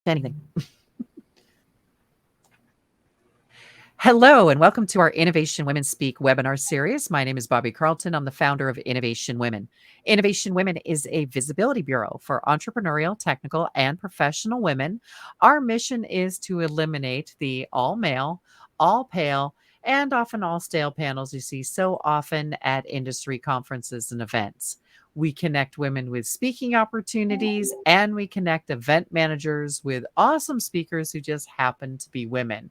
Anything. Hello, and welcome to our Innovation Women Speak webinar series. My name is Bobby Carlton. I'm the founder of Innovation Women. Innovation Women is a visibility bureau for entrepreneurial, technical, and professional women. Our mission is to eliminate the all male, all pale, and often all stale panels you see so often at industry conferences and events. We connect women with speaking opportunities, and we connect event managers with awesome speakers who just happen to be women.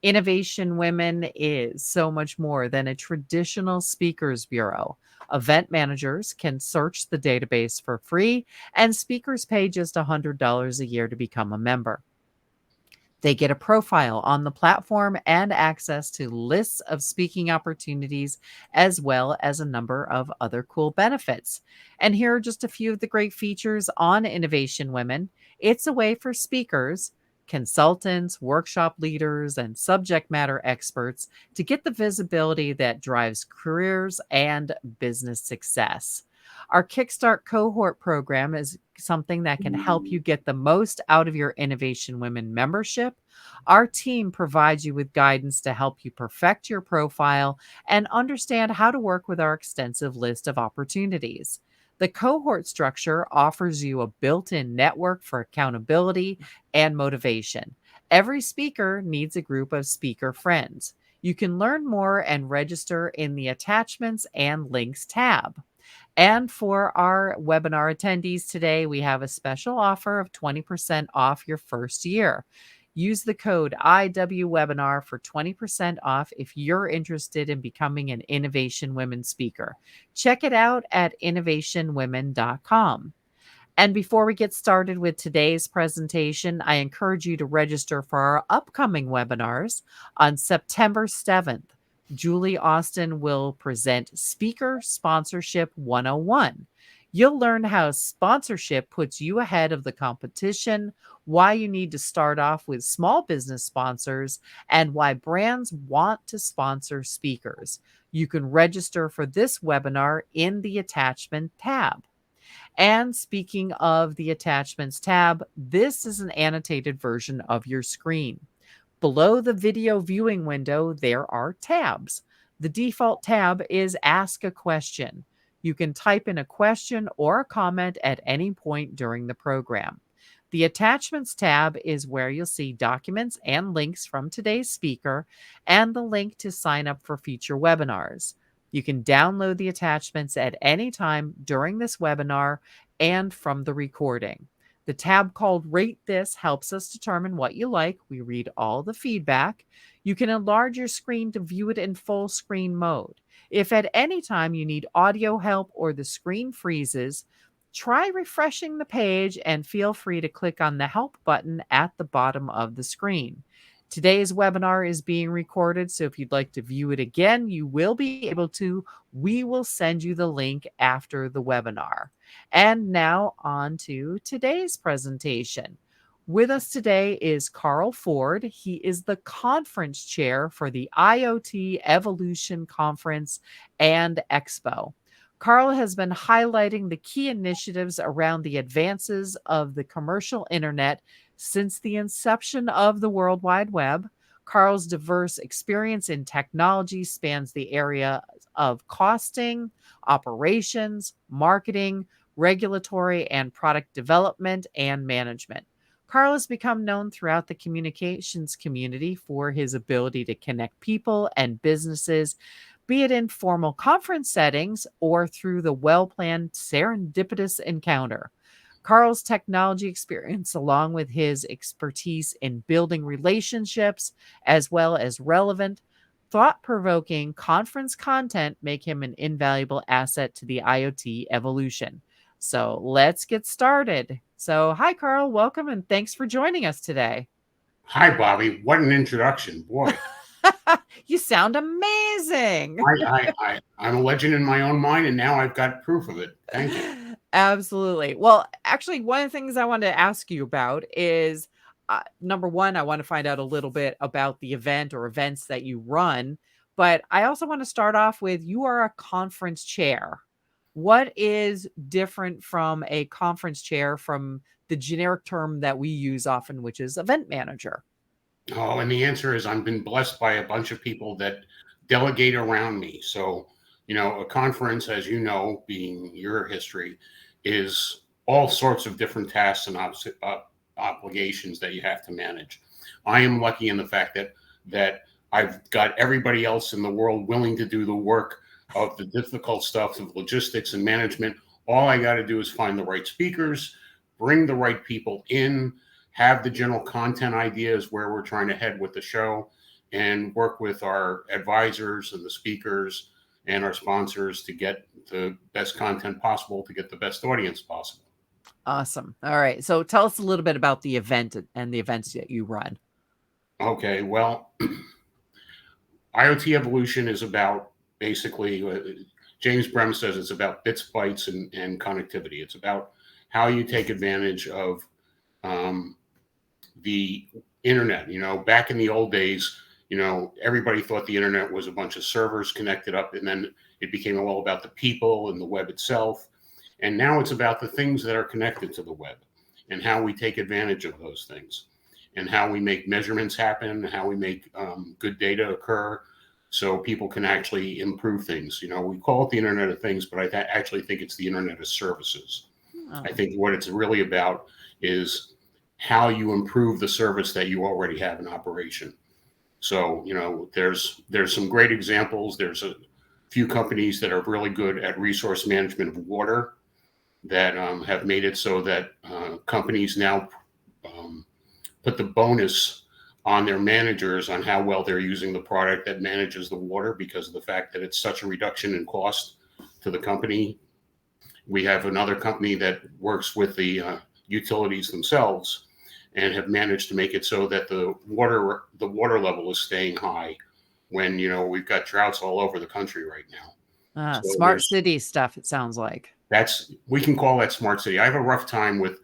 Innovation Women is so much more than a traditional speakers bureau. Event managers can search the database for free, and speakers pay just $100 a year to become a member. They get a profile on the platform and access to lists of speaking opportunities, as well as a number of other cool benefits. And here are just a few of the great features on Innovation Women. It's a way for speakers, consultants, workshop leaders, and subject matter experts to get the visibility that drives careers and business success. Our Kickstart cohort program is something that can help you get the most out of your Innovation Women membership. Our team provides you with guidance to help you perfect your profile and understand how to work with our extensive list of opportunities. The cohort structure offers you a built in network for accountability and motivation. Every speaker needs a group of speaker friends. You can learn more and register in the Attachments and Links tab. And for our webinar attendees today, we have a special offer of 20% off your first year. Use the code IWWebinar for 20% off if you're interested in becoming an Innovation Women speaker. Check it out at innovationwomen.com. And before we get started with today's presentation, I encourage you to register for our upcoming webinars on September 7th. Julie Austin will present Speaker Sponsorship 101. You'll learn how sponsorship puts you ahead of the competition, why you need to start off with small business sponsors, and why brands want to sponsor speakers. You can register for this webinar in the Attachment tab. And speaking of the Attachments tab, this is an annotated version of your screen. Below the video viewing window, there are tabs. The default tab is Ask a Question. You can type in a question or a comment at any point during the program. The Attachments tab is where you'll see documents and links from today's speaker and the link to sign up for future webinars. You can download the attachments at any time during this webinar and from the recording. The tab called Rate This helps us determine what you like. We read all the feedback. You can enlarge your screen to view it in full screen mode. If at any time you need audio help or the screen freezes, try refreshing the page and feel free to click on the Help button at the bottom of the screen. Today's webinar is being recorded, so if you'd like to view it again, you will be able to. We will send you the link after the webinar. And now on to today's presentation. With us today is Carl Ford. He is the conference chair for the IoT Evolution Conference and Expo. Carl has been highlighting the key initiatives around the advances of the commercial internet since the inception of the World Wide Web. Carl's diverse experience in technology spans the area of costing, operations, marketing, regulatory, and product development and management. Carl has become known throughout the communications community for his ability to connect people and businesses, be it in formal conference settings or through the well-planned serendipitous encounter. Carl's technology experience, along with his expertise in building relationships, as well as relevant, thought-provoking conference content, make him an invaluable asset to the IoT evolution. So let's get started. So, hi, Carl. Welcome, and thanks for joining us today. Hi, Bobby. What an introduction. Boy, You sound amazing. I'm a legend in my own mind, and now I've got proof of it. Thank you. Absolutely. Well, actually, one of the things I wanted to ask you about is number one, I want to find out a little bit about the event or events that you run. But I also want to start off with you are a conference chair. What is different from a conference chair from the generic term that we use often, which is event manager? Oh, and the answer is I've been blessed by a bunch of people that delegate around me. So, a conference, as you know, being your history, is all sorts of different tasks and obligations that you have to manage. I am lucky in the fact that I've got everybody else in the world willing to do the work of the difficult stuff of logistics and management. All I got to do is find the right speakers, bring the right people in, have the general content ideas where we're trying to head with the show, and work with our advisors and the speakers and our sponsors to get the best content possible, to get the best audience possible. Awesome. All right. So tell us a little bit about the event and the events that you run. Okay, well, IoT Evolution is about basically, James Brem says it's about bits, bytes, and connectivity. It's about how you take advantage of the internet. Back in the old days, everybody thought the internet was a bunch of servers connected up, and then it became all about the people and the web itself. And now it's about the things that are connected to the web and how we take advantage of those things and how we make measurements happen, how we make good data occur so people can actually improve things. We call it the Internet of Things, but I actually think it's the Internet of Services. Oh. I think what it's really about is how you improve the service that you already have in operation. So, there's some great examples. There's a few companies that are really good at resource management of water that have made it so that companies now put the bonus on their managers on how well they're using the product that manages the water because of the fact that it's such a reduction in cost to the company. We have another company that works with the utilities themselves and have managed to make it so that the water level is staying high when we've got droughts all over the country right now. So Smart city stuff, it sounds like. We can call that smart city. I have a rough time with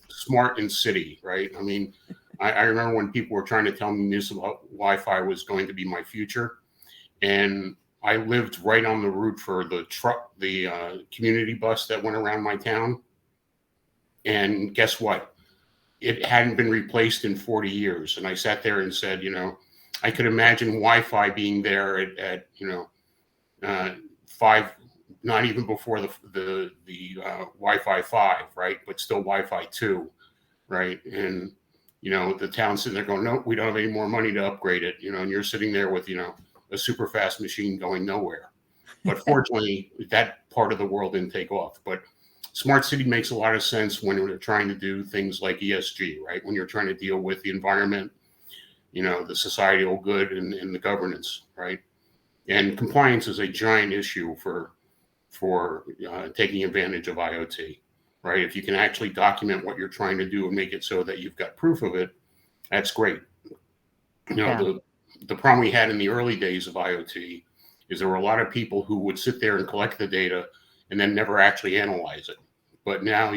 smart and city, right? I mean, I remember when people were trying to tell me municipal Wi-Fi was going to be my future, and I lived right on the route for the community bus that went around my town. And guess what? It hadn't been replaced in 40 years. And I sat there and said, I could imagine Wi-Fi being there at 5, not even before the Wi-Fi 5, right? But still Wi-Fi 2, right? And, the town's sitting there going, no, we don't have any more money to upgrade it, and you're sitting there with, a super fast machine going nowhere. But fortunately, that part of the world didn't take off. But smart city makes a lot of sense when we're trying to do things like ESG, right? When you're trying to deal with the environment, the societal good and the governance, right? And compliance is a giant issue for taking advantage of IoT, right? If you can actually document what you're trying to do and make it so that you've got proof of it, that's great. The problem we had in the early days of IoT is there were a lot of people who would sit there and collect the data and then never actually analyze it. But now,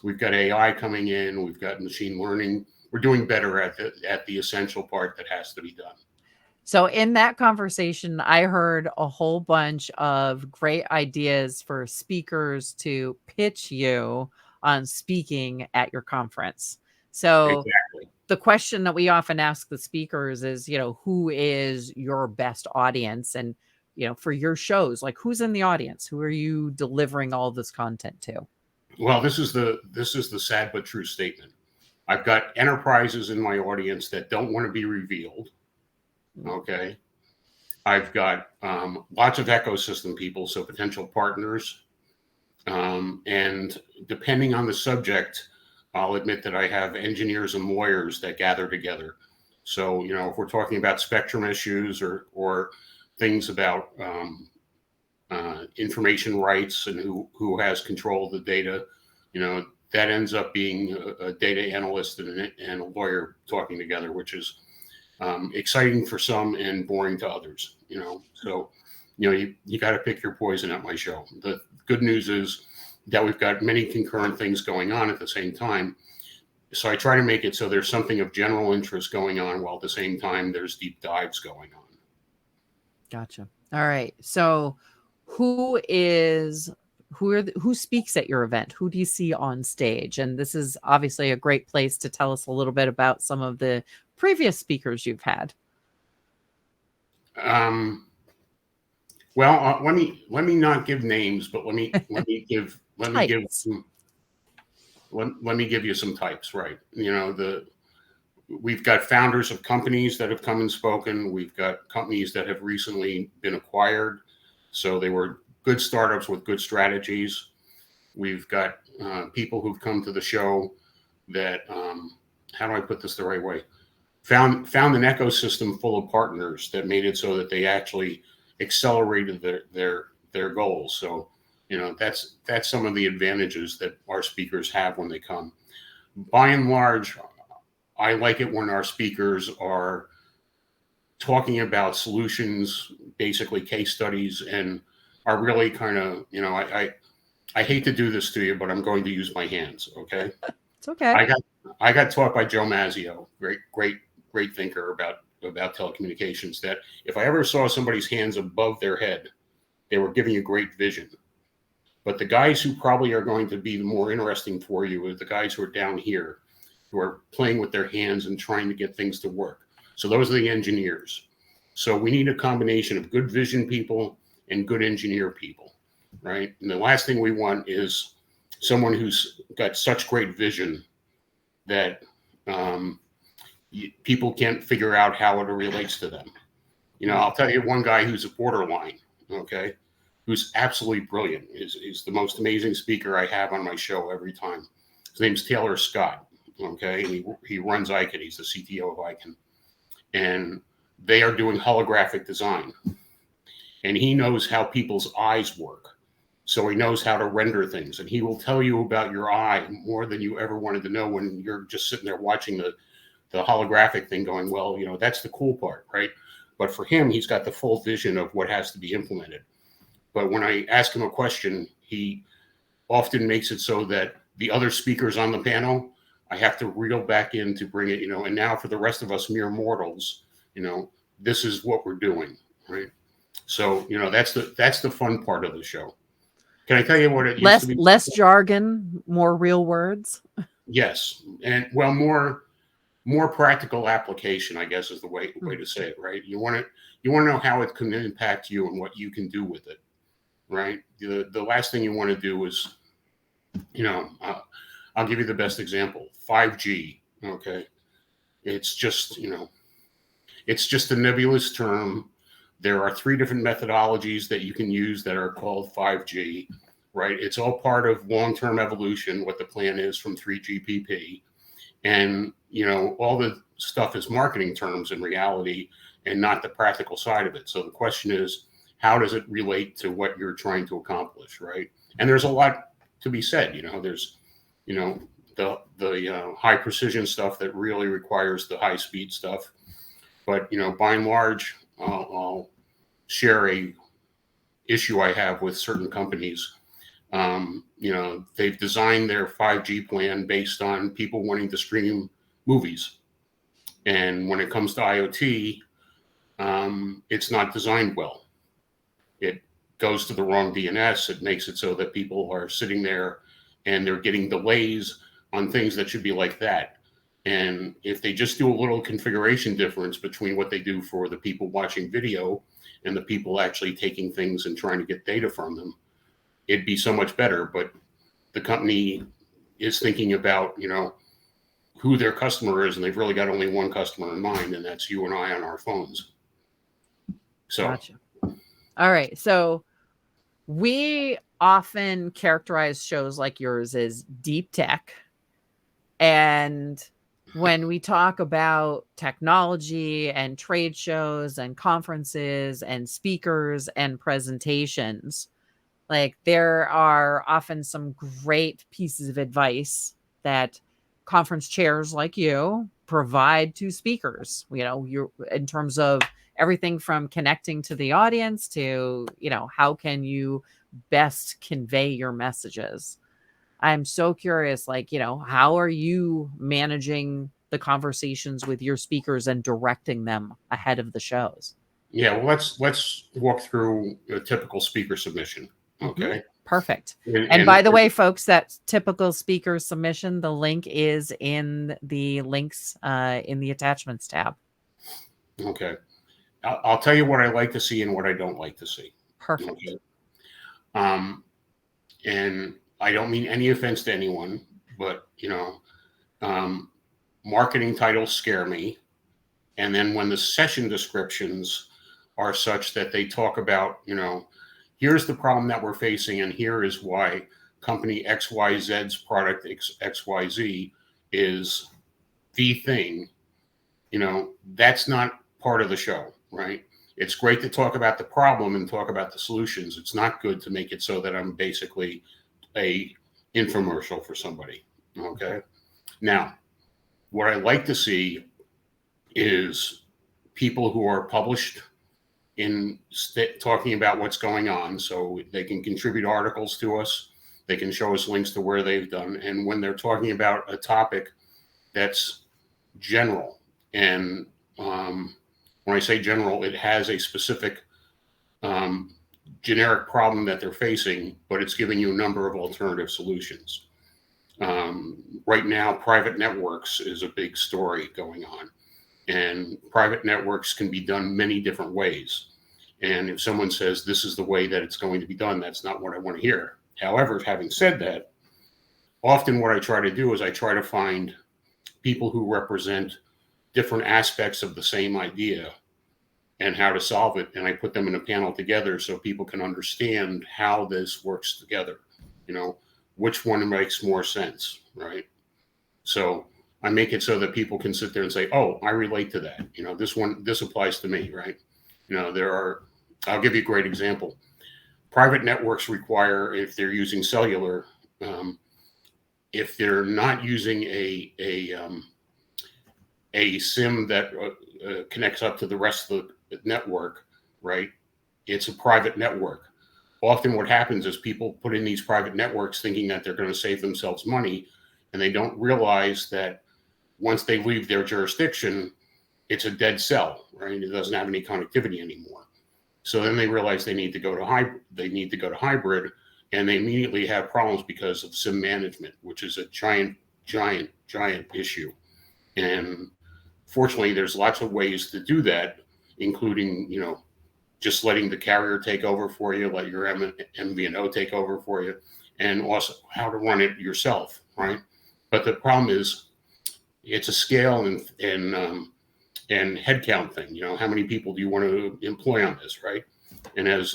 we've got AI coming in, we've got machine learning. We're doing better at the essential part that has to be done. So in that conversation, I heard a whole bunch of great ideas for speakers to pitch you on speaking at your conference. So Exactly. the question that we often ask the speakers is, who is your best audience? And, for your shows, like who's in the audience? Who are you delivering all this content to? Well, this is the sad but true statement. I've got enterprises in my audience that don't want to be revealed. Okay. I've got lots of ecosystem people, so potential partners. And depending on the subject, I'll admit that I have engineers and lawyers that gather together. So, if we're talking about spectrum issues or things about information rights and who has control of the data, that ends up being a data analyst and a lawyer talking together, which is exciting for some and boring to others. So you got to pick your poison at my show. The good news is that we've got many concurrent things going on at the same time. So I try to make it so there's something of general interest going on while at the same time there's deep dives going on. Gotcha. All right. So who is who speaks at your event? Who do you see on stage? And this is obviously a great place to tell us a little bit about some of the previous speakers you've had. Well, let me not give names, but let me give Types. let me give you some types, right? You know, we've got founders of companies that have come and spoken. We've got companies that have recently been acquired, so they were good startups with good strategies. We've got people who've come to the show that how do I put this the right way? Found an ecosystem full of partners that made it so that they actually accelerated their goals. So, you know, that's some of the advantages that our speakers have when they come. By and large, I like it when our speakers are talking about solutions, basically case studies, and are really kind of, you know, I hate to do this to you, but I'm going to use my hands. Okay. It's okay. I got taught by Joe Mazzio, great thinker about telecommunications, that if I ever saw somebody's hands above their head, they were giving you great vision. But the guys who probably are going to be more interesting for you are the guys who are down here, who are playing with their hands and trying to get things to work. So those are the engineers. So we need a combination of good vision people and good engineer people, right? And the last thing we want is someone who's got such great vision that people can't figure out how it relates to them. You know, I'll tell you one guy who's a borderline, okay, who's absolutely brilliant. Is the most amazing speaker I have on my show every time. His name's Taylor Scott, okay? He runs Icon. He's the CTO of Icon. And they are doing holographic design. And he knows how people's eyes work. So he knows how to render things. And he will tell you about your eye more than you ever wanted to know when you're just sitting there watching the holographic thing going, well, you know, that's the cool part, right? But for him, he's got the full vision of what has to be implemented. But when I ask him a question, he often makes it so that the other speakers on the panel, I have to reel back in to bring it, you know, and now for the rest of us mere mortals, you know, this is what we're doing, right? So, you know, that's the fun part of the show. Can I tell you what it used to be? Less jargon, more real words. Yes. And well, more practical application, I guess, is the way to say it, right? You want to know how it can impact you and what you can do with it, right? The last thing you want to do is, you know, I'll give you the best example, 5G, okay? It's just, you know, it's just a nebulous term. There are 3 different methodologies that you can use that are called 5G, right? It's all part of long-term evolution, what the plan is from 3GPP. And, you know, all the stuff is marketing terms in reality and not the practical side of it. So the question is, how does it relate to what you're trying to accomplish, right? And there's a lot to be said. You know, there's, you know, the high precision stuff that really requires the high speed stuff. But, you know, by and large, I'll share a issue I have with certain companies. You know, they've designed their 5G plan based on people wanting to stream movies. And when it comes to IoT, it's not designed well. It goes to the wrong DNS. It makes it so that people are sitting there and they're getting delays on things that should be like that. And if they just do a little configuration difference between what they do for the people watching video and the people actually taking things and trying to get data from them, it'd be so much better. But the company is thinking about, you know, who their customer is, and they've really got only one customer in mind, and that's you and I on our phones. So, gotcha. All right. So we often characterize shows like yours as deep tech. And when we talk about technology and trade shows and conferences and speakers and presentations, like there are often some great pieces of advice that conference chairs like you provide to speakers, you know, you're in terms of everything from connecting to the audience to, you know, how can you best convey your messages. I'm so curious, like, you know, how are you managing the conversations with your speakers and directing them ahead of the shows? yeah, well, let's walk through a typical speaker submission. Okay. Perfect. And, And by and the way, folks, that typical speaker submission, the link is in the links in the attachments tab. okay, I'll tell you what I like to see and what I don't like to see. Perfect. Okay. Um, and I don't mean any offense to anyone, but um, marketing titles scare me. And then when the session descriptions are such that they talk about, here's the problem that we're facing, and here is why company XYZ's product XYZ is the thing, that's not part of the show, right? It's great to talk about the problem and talk about the solutions. It's not good to make it so that I'm basically a infomercial for somebody. Okay. Now, what I like to see is people who are published in talking about what's going on, so they can contribute articles to us. They can show us links to where they've done. And when they're talking about a topic that's general, and when I say general, it has a specific generic problem that they're facing, but it's giving you a number of alternative solutions. Right now, private networks is a big story going on, and private networks can be done many different ways. And if someone says this is the way that it's going to be done, that's not what I want to hear. However, having said that, often what I try to do is I try to find people who represent different aspects of the same idea and how to solve it. And I put them in a panel together so people can understand how this works together, which one makes more sense, right? So I make it so that people can sit there and say, oh, I relate to that. This applies to me, right? I'll give you a great example. Private networks require, if they're using cellular, if they're not using a SIM that connects up to the rest of the network, right? It's a private network. Often what happens is people put in these private networks thinking that they're going to save themselves money, and they don't realize that once they leave their jurisdiction, it's a dead cell, right? It doesn't have any connectivity anymore. So then they realize they need to go to hybrid, and they immediately have problems because of SIM management, which is a giant issue. And fortunately, there's lots of ways to do that, including, just letting the carrier take over for you, let your MVNO take over for you, and also how to run it yourself, right? But the problem is it's a scale and headcount thing. How many people do you want to employ on this, right? And as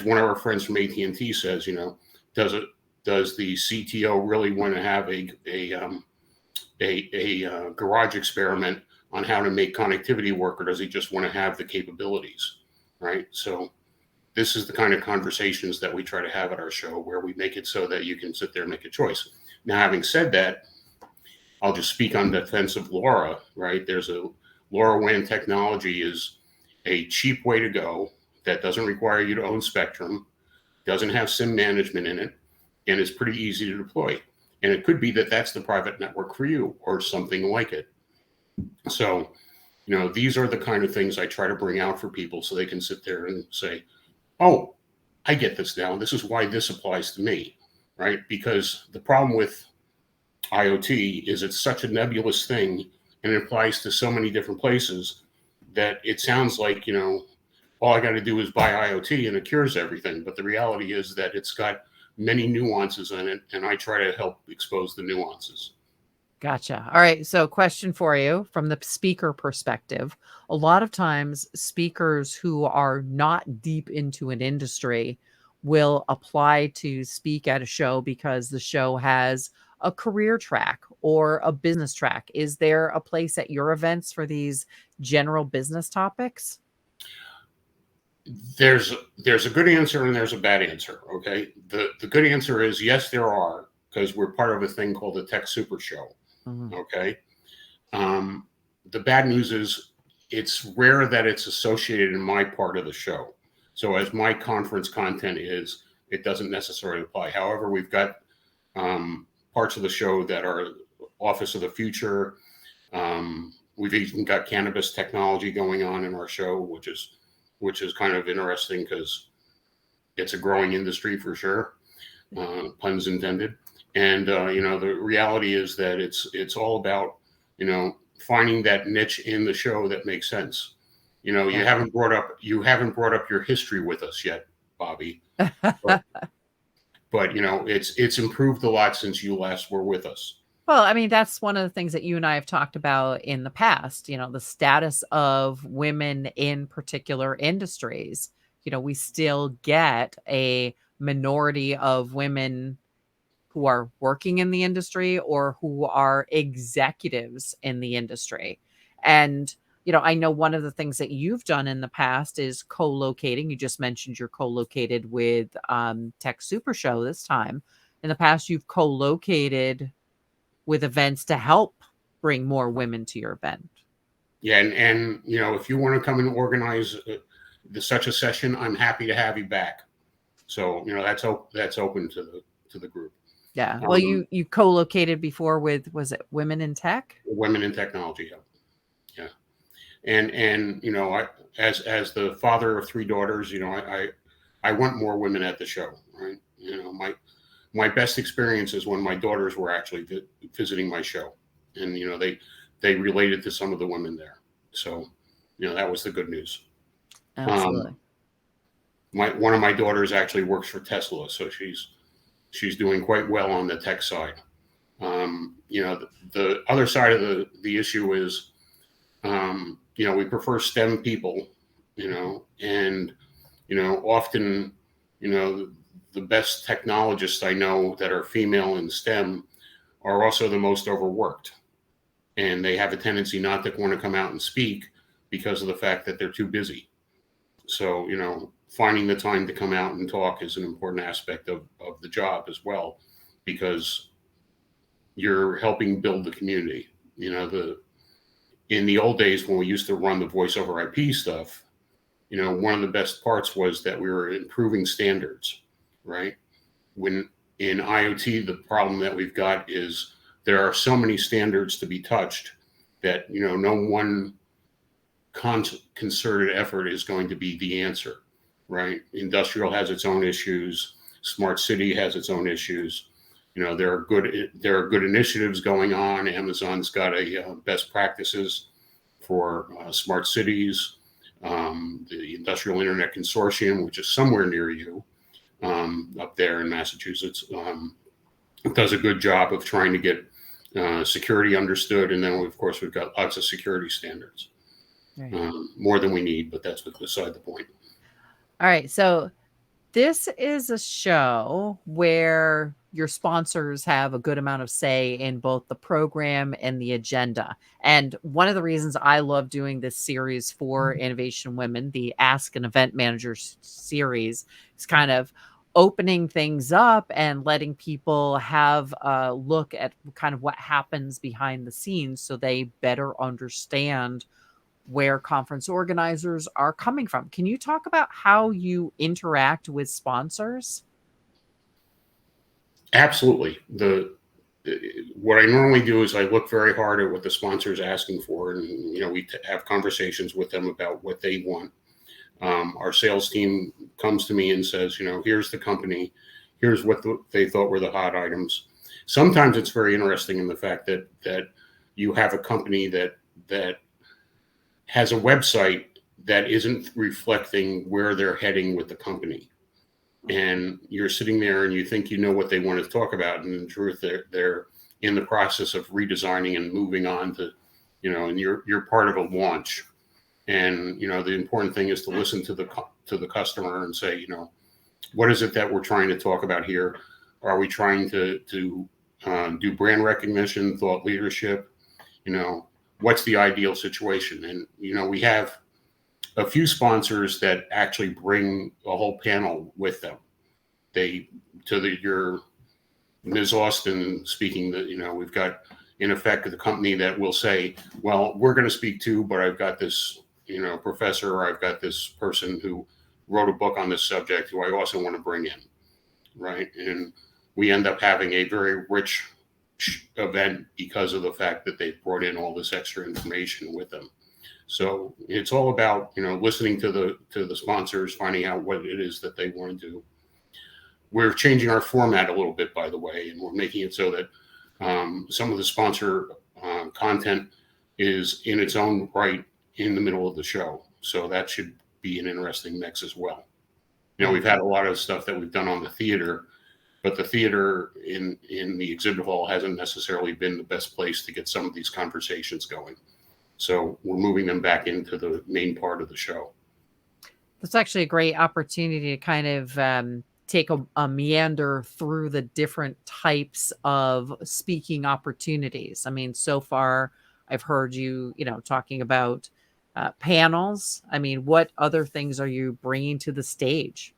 one of our friends from AT&T says, does the CTO really want to have a garage experiment on how to make connectivity work, or does he just want to have the capabilities, right? So this is the kind of conversations that we try to have at our show, where we make it so that you can sit there and make a choice. Now, having said that, I'll just speak on defense of LoRa, right? There's a LoRaWAN technology is a cheap way to go that doesn't require you to own spectrum, doesn't have SIM management in it, and is pretty easy to deploy. And it could be that that's the private network for you or something like it. So, these are the kind of things I try to bring out for people so they can sit there and say, oh, I get this now. This is why this applies to me, right? Because the problem with IoT is it's such a nebulous thing, and it applies to so many different places that it sounds like, all I got to do is buy IoT and it cures everything. But the reality is that it's got many nuances in it, and I try to help expose the nuances. Gotcha. All right. So, question for you from the speaker perspective. A lot of times, speakers who are not deep into an industry will apply to speak at a show because the show has a career track or a business track. Is there a place at your events for these general business topics? There's a good answer and there's a bad answer. Okay. The good answer is yes, there are, because we're part of a thing called the Tech Super Show. Mhm. Okay. The bad news is it's rare that it's associated in my part of the show. So as my conference content is, it doesn't necessarily apply. However, we've got parts of the show that are Office of the Future. We've even got cannabis technology going on in our show, which is kind of interesting because it's a growing industry for sure, puns intended. And the reality is that it's all about finding that niche in the show that makes sense. You Yeah. haven't brought up your history with us yet, Bobby, but it's improved a lot since you last were with us. Well, I mean, that's one of the things that you and I have talked about in the past, the status of women in particular industries. We still get a minority of women who are working in the industry or who are executives in the industry. And, I know one of the things that you've done in the past is co-locating. You just mentioned you're co-located with Tech Super Show this time. In the past, you've co-located with events to help bring more women to your event. Yeah, and if you want to come and organize such a session, I'm happy to have you back. So that's open to the group. Yeah. Well, you co-located before with, was it Women in Tech? Women in technology. Yeah. And as the father of three daughters, I want more women at the show, right? My best experience is when my daughters were actually visiting my show, and they related to some of the women there. So that was the good news. Absolutely. One of my daughters actually works for Tesla, so she's doing quite well on the tech side. The other side of the issue is, we prefer STEM people, and often, the best technologists I know that are female in STEM are also the most overworked, and they have a tendency not to want to come out and speak because of the fact that they're too busy. So, finding the time to come out and talk is an important aspect of the job as well, because you're helping build the community. In the old days when we used to run the voice over IP stuff, one of the best parts was that we were improving standards, right? When in IoT, the problem that we've got is there are so many standards to be touched that, no one concerted effort is going to be the answer, right? Industrial has its own issues. Smart city has its own issues. There are good initiatives going on. Amazon's got a best practices for smart cities. The Industrial Internet Consortium, which is somewhere near you, up there in Massachusetts, does a good job of trying to get security understood. And then, of course, we've got lots of security standards. Right. More than we need, but that's beside the point. All right. So this is a show where your sponsors have a good amount of say in both the program and the agenda. And one of the reasons I love doing this series for Innovation Women, the Ask an Event Manager series, is kind of opening things up and letting people have a look at kind of what happens behind the scenes so they better understand where conference organizers are coming from. Can you talk about how you interact with sponsors? Absolutely. What I normally do is I look very hard at what the sponsor is asking for, and we have conversations with them about what they want. Our sales team comes to me and says, here's the company, here's what they thought were the hot items. Sometimes it's very interesting in the fact that you have a company that has a website that isn't reflecting where they're heading with the company. And you're sitting there and you think you know what they want to talk about, and in truth, they're in the process of redesigning and moving on to, and you're part of a launch. And the important thing is to listen to the customer and say, what is it that we're trying to talk about here? Are we trying to do brand recognition, thought leadership? What's the ideal situation? And we have a few sponsors that actually bring a whole panel with them. Your Ms. Austin speaking, that we've got in effect the company that will say, well, we're going to speak too, but I've got this professor, or I've got this person who wrote a book on this subject who I also want to bring in, right? And we end up having a very rich event because of the fact that they've brought in all this extra information with them. So it's all about, listening to the sponsors, finding out what it is that they want to do. We're changing our format a little bit, by the way, and we're making it so that some of the sponsor content is in its own right in the middle of the show. So that should be an interesting mix as well. We've had a lot of stuff that we've done on the theater, but the theater in the exhibit hall hasn't necessarily been the best place to get some of these conversations going. So we're moving them back into the main part of the show. That's actually a great opportunity to kind of take a meander through the different types of speaking opportunities. I mean, so far I've heard you, talking about panels. I mean, what other things are you bringing to the stage?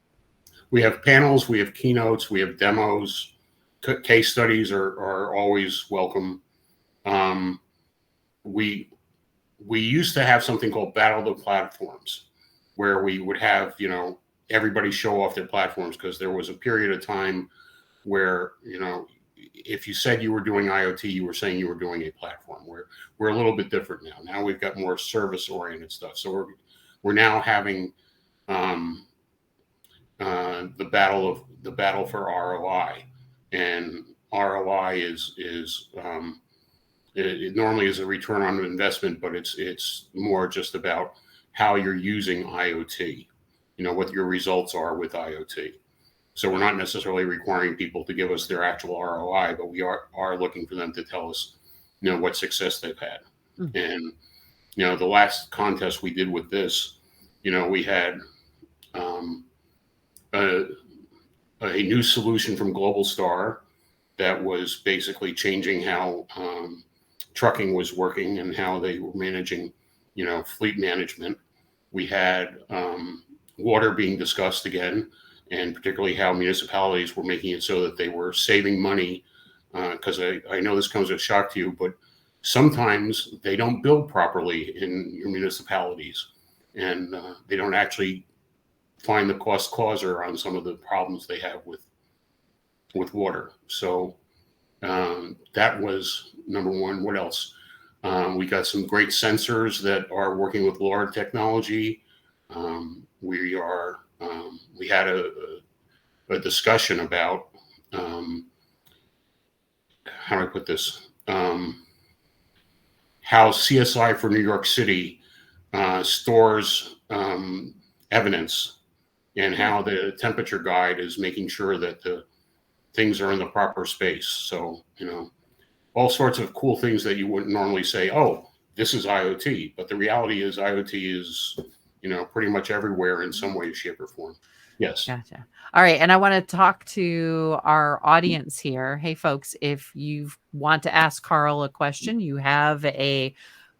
We have panels, we have keynotes, we have demos. Case studies are always welcome. We used to have something called Battle of the Platforms, where we would have, everybody show off their platforms, because there was a period of time where, if you said you were doing IoT, you were saying you were doing a platform. We're a little bit different now. Now we've got more service-oriented stuff. So we're now having the battle for ROI, and ROI is it normally is a return on investment, but it's more just about how you're using IoT, what your results are with IoT. So we're not necessarily requiring people to give us their actual ROI, but we are looking for them to tell us, what success they've had. And, the last contest we did with this, we had a new solution from Global Star that was basically changing how trucking was working and how they were managing, fleet management. We had water being discussed again, and particularly how municipalities were making it so that they were saving money. Because I know this comes as a shock to you, but sometimes they don't build properly in your municipalities, and they don't actually find the cost causer on some of the problems they have with water. So that was number one. What else? We got some great sensors that are working with LoRa technology. We had a discussion about how do I put this? How CSI for New York City stores evidence, and how the temperature guide is making sure that the things are in the proper space. So, all sorts of cool things that you wouldn't normally say, oh, this is IoT. But the reality is IoT is, pretty much everywhere in some way, shape, or form. Yes. Gotcha. All right. And I want to talk to our audience here. Hey, folks, if you want to ask Carl a question, you have a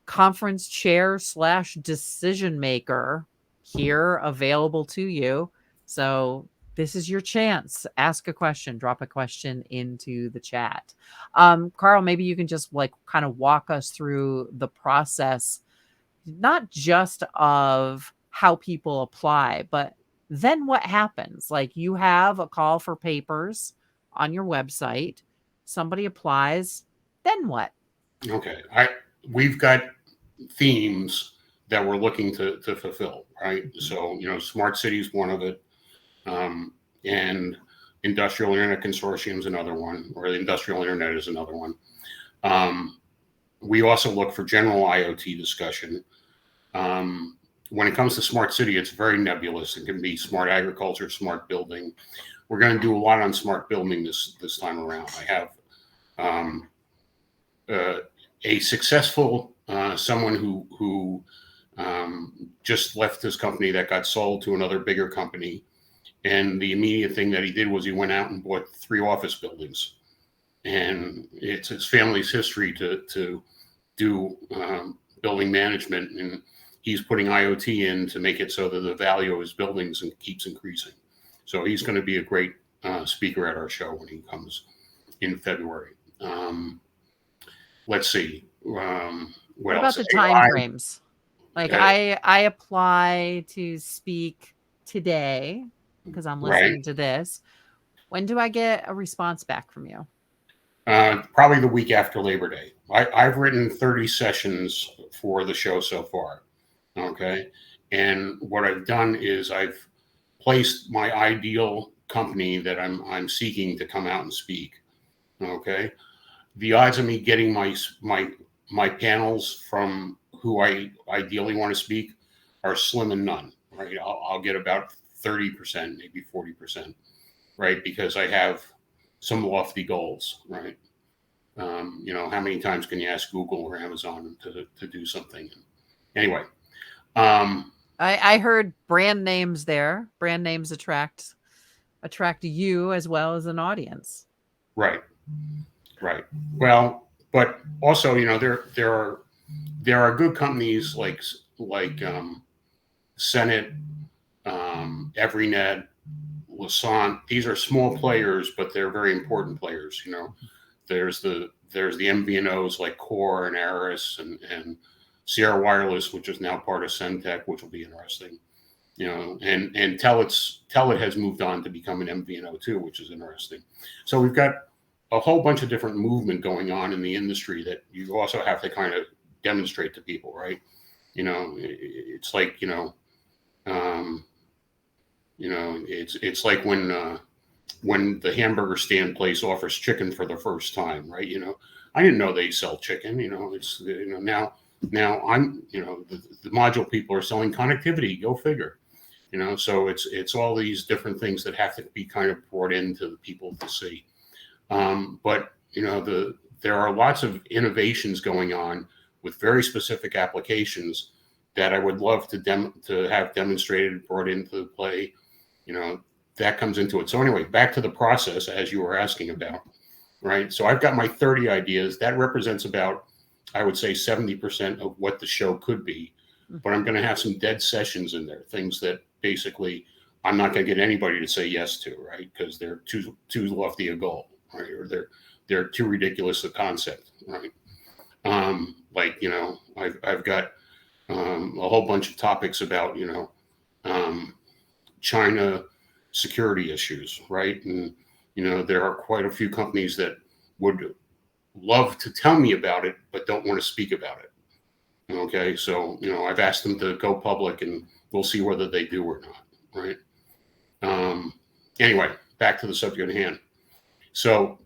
conference chair / decision maker here available to you. So this is your chance. Ask a question, drop a question into the chat. Carl, maybe you can just kind of walk us through the process, not just of how people apply, but then what happens? Like, you have a call for papers on your website, somebody applies, then what? Okay. We've got themes that we're looking to fulfill, right? So, smart city is one of it. And Industrial Internet Consortium is another one, or the Industrial Internet is another one. We also look for general IoT discussion. When it comes to smart city, it's very nebulous. It can be smart agriculture, smart building. We're going to do a lot on smart building this time around. I have a successful someone who just left his company that got sold to another bigger company. And the immediate thing that he did was he went out and bought 3 office buildings. And it's his family's history to do building management, and he's putting IoT in to make it so that the value of his buildings keeps increasing. So he's going to be a great speaker at our show when he comes in February. Let's see. What about else? the time frames? Like, I apply to speak today because I'm listening to this. When do I get a response back from you? Probably the week after Labor Day. I've written 30 sessions for the show so far. Okay. And what I've done is I've placed my ideal company that I'm seeking to come out and speak. Okay. The odds of me getting my panels from who I ideally want to speak are slim and none. Right. I'll get about 30%, maybe 40%. Right. Because I have some lofty goals. Right. How many times can you ask Google or Amazon to do something? Anyway, um, I heard brand names there. Brand names attract you as well as an audience. right, right. Well, but also, there are good companies like Senate, Everynet, Lassant. These are small players, but they're very important players. There's the MVNOs like Core and Aris and Sierra Wireless, which is now part of Centec, which will be interesting. And Telit has moved on to become an MVNO too, which is interesting. So we've got a whole bunch of different movement going on in the industry that you also have to kind of demonstrate to people, right? It's like um, it's like when the hamburger stand place offers chicken for the first time, right? I didn't know they sell chicken. It's now I'm the module people are selling connectivity. Go figure. So it's all these different things that have to be kind of brought into the people to see. But there are lots of innovations going on with very specific applications that I would love to have demonstrated, brought into play. That comes into it. So anyway, back to the process as you were asking about, right? So I've got my 30 ideas. That represents about, I would say, 70% of what the show could be. But I'm going to have some dead sessions in there, things that basically I'm not going to get anybody to say yes to, right? Because they're too lofty a goal, right? Or they're too ridiculous a concept, right? I've got a whole bunch of topics about China security issues, right? And there are quite a few companies that would love to tell me about it, but don't want to speak about it. Okay, so I've asked them to go public, and we'll see whether they do or not, right? Anyway, back to the subject at hand. So,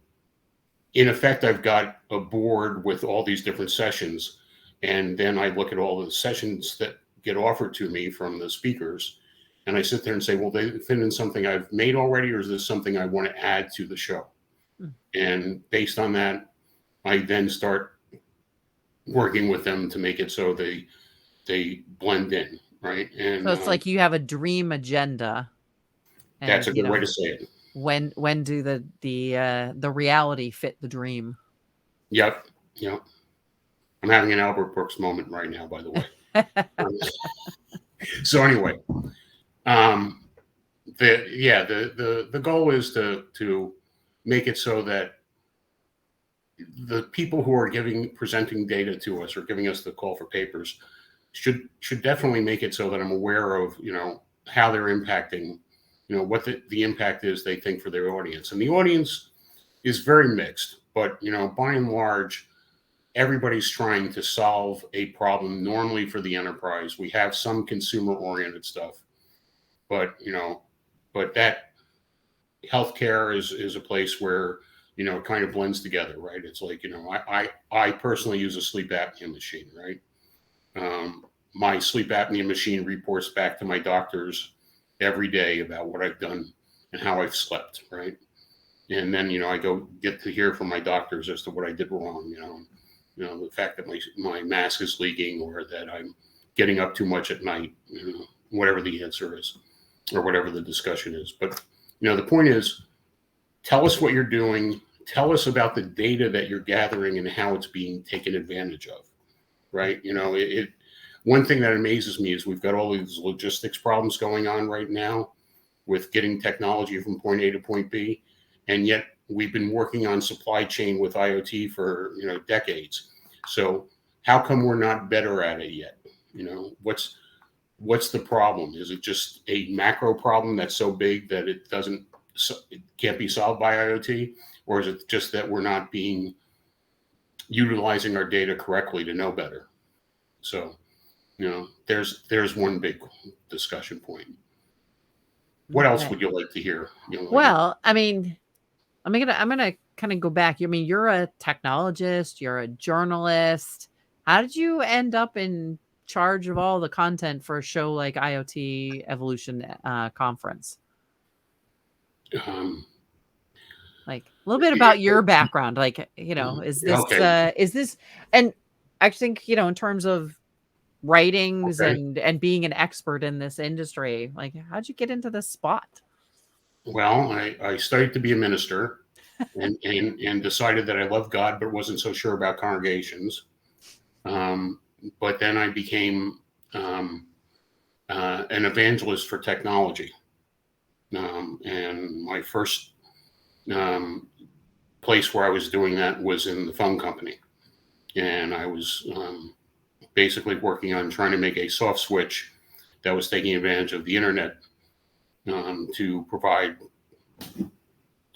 in effect, I've got a board with all these different sessions, and then I look at all the sessions that get offered to me from the speakers, and I sit there and say, well, they fit in something I've made already, or is this something I want to add to the show? And based on that, I then start working with them to make it so they blend in, right? And So it's like you have a dream agenda, that's and a good way to say it. when do the reality fit the dream? Yep. I'm having an Albert Brooks moment right now, by the way. So anyway, the goal is to make it so that the people who are presenting data to us or giving us the call for papers should definitely make it so that I'm aware of how they're impacting, what the impact is they think for their audience. And the audience is very mixed, but by and large, everybody's trying to solve a problem normally for the enterprise. We have some consumer oriented stuff, but that healthcare is a place where it kind of blends together, right? It's like I personally use a sleep apnea machine, right? My sleep apnea machine reports back to my doctors every day about what I've done and how I've slept, right? And then I go get to hear from my doctors as to what I did wrong, the fact that my mask is leaking, or that I'm getting up too much at night, whatever the answer is, or whatever the discussion is. But the point is, tell us what you're doing. Tell us about the data that you're gathering and how it's being taken advantage of, right? One thing that amazes me is we've got all these logistics problems going on right now with getting technology from point A to point B, and yet we've been working on supply chain with IoT for decades. So how come we're not better at it yet? What's the problem? Is it just a macro problem that's so big that it can't be solved by IoT, or is it just that we're not utilizing our data correctly to know better? So there's one big discussion point. What else Okay. would you like to hear, young lady? Well, I mean, I'm gonna kind of go back. I mean, you're a technologist, you're a journalist. How did you end up in charge of all the content for a show like IoT Evolution conference? Um, Like a little bit about your background. Like, okay, is this and I think, in terms of writings okay. and being an expert in this industry, like how'd you get into this spot? Well, I studied to be a minister, and decided that I loved God, but wasn't so sure about congregations. Um, but then I became um, an evangelist for technology, and my first um, place where I was doing that was in the phone company, and I was basically working on trying to make a soft switch that was taking advantage of the internet to provide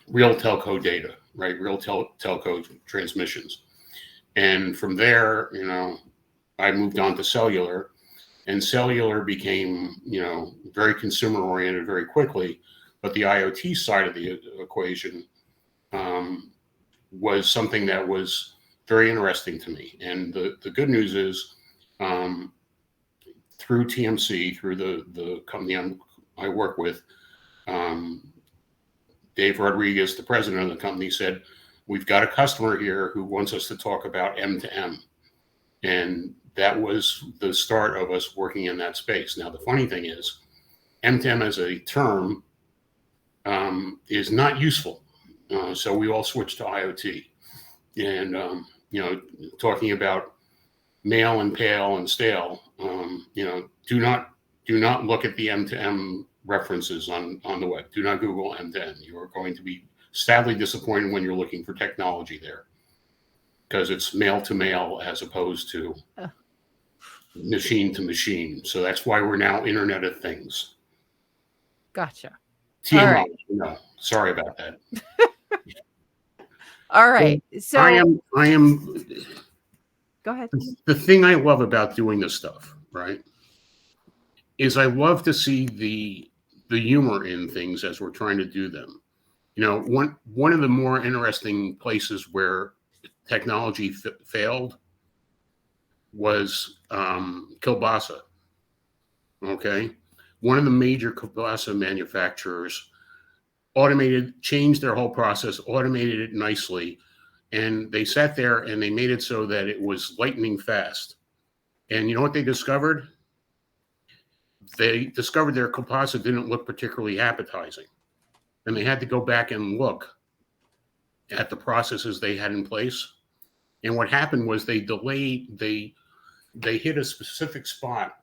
real telco data, right? Real telco transmissions. And from there, I moved on to cellular, and cellular became, very consumer oriented very quickly. But the IoT side of the equation um, was something that was very interesting to me. And the good news is, um, through TMC, through the company I work with, um, Dave Rodriguez, the president of the company, said, "We've got a customer here who wants us to talk about M to M." And that was the start of us working in that space. Now, the funny thing is, M to M as a term is not useful. So we all switched to IoT. And, talking about male and pale and stale, do not look at the M to M references on the web. Do not Google M to M. You are going to be sadly disappointed when you're looking for technology there, because it's male to male as opposed to Uh, machine to machine. So that's why we're now Internet of Things. Gotcha. All TMI. right. No, sorry about that. All So right. I So am. I am. go ahead. The thing I love about doing this stuff, right, is I love to see the humor in things as we're trying to do them. One of the more interesting places where technology failed was kielbasa. Okay, one of the major kielbasa manufacturers changed their whole process, automated it nicely, and they sat there and they made it so that it was lightning fast. And you know what they discovered? They discovered their kielbasa didn't look particularly appetizing, and they had to go back and look at the processes they had in place. And what happened was they hit a specific spot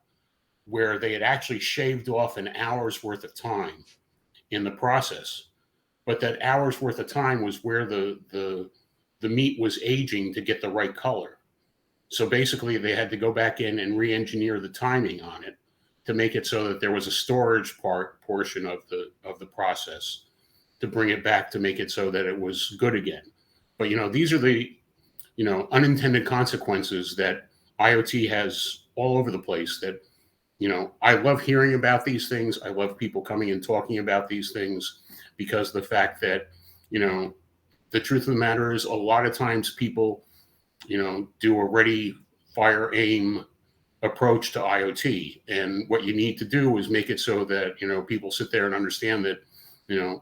where they had actually shaved off an hour's worth of time in the process, but that hour's worth of time was where the meat was aging to get the right color. So basically, they had to go back in and re-engineer the timing on it to make it so that there was a storage portion of the process to bring it back to make it so that it was good again. But these are the unintended consequences that IoT has all over the place. That I love hearing about these things. I love people coming and talking about these things, because the fact that the truth of the matter is, a lot of times people do a ready, fire, aim approach to IoT. And what you need to do is make it so that, people sit there and understand that,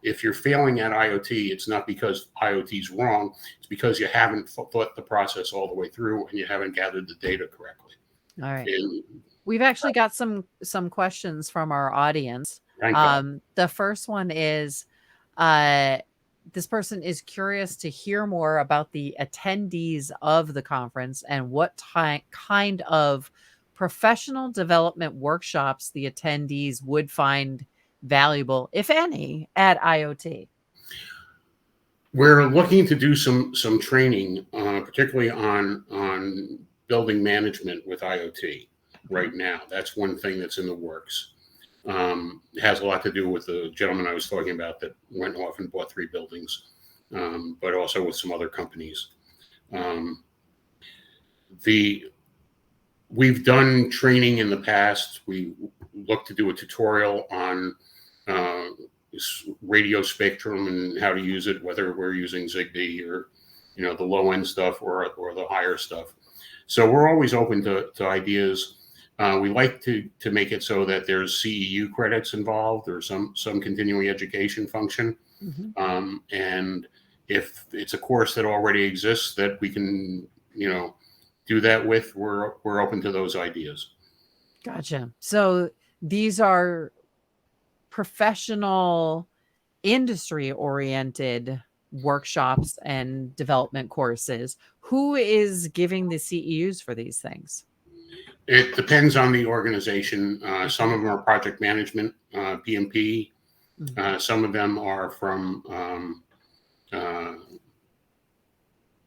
if you're failing at IoT, it's not because IoT is wrong. It's because you haven't thought the process all the way through and you haven't gathered the data correctly. All right. And We've actually got some questions from our audience. thank God. The first one is uh this person is curious to hear more about the attendees of the conference and what kind of professional development workshops the attendees would find valuable, if any, at IoT. We're looking to do some training, particularly on building management with IoT right now. That's one thing that's in the works. It has a lot to do with the gentleman I was talking about that went off and bought 3 buildings, but also with some other companies. The we've done training in the past. We look to do a tutorial on radio spectrum and how to use it, whether we're using Zigbee or the low end stuff or the higher stuff. So we're always open to ideas. We like to make it so that there's CEU credits involved or some continuing education function. Mm-hmm. And if it's a course that already exists that we can, do that with, we're open to those ideas. Gotcha. So these are professional, industry-oriented workshops and development courses. Who is giving the CEUs for these things? It depends on the organization. Some of them are project management, PMP. Mm-hmm. Some of them are from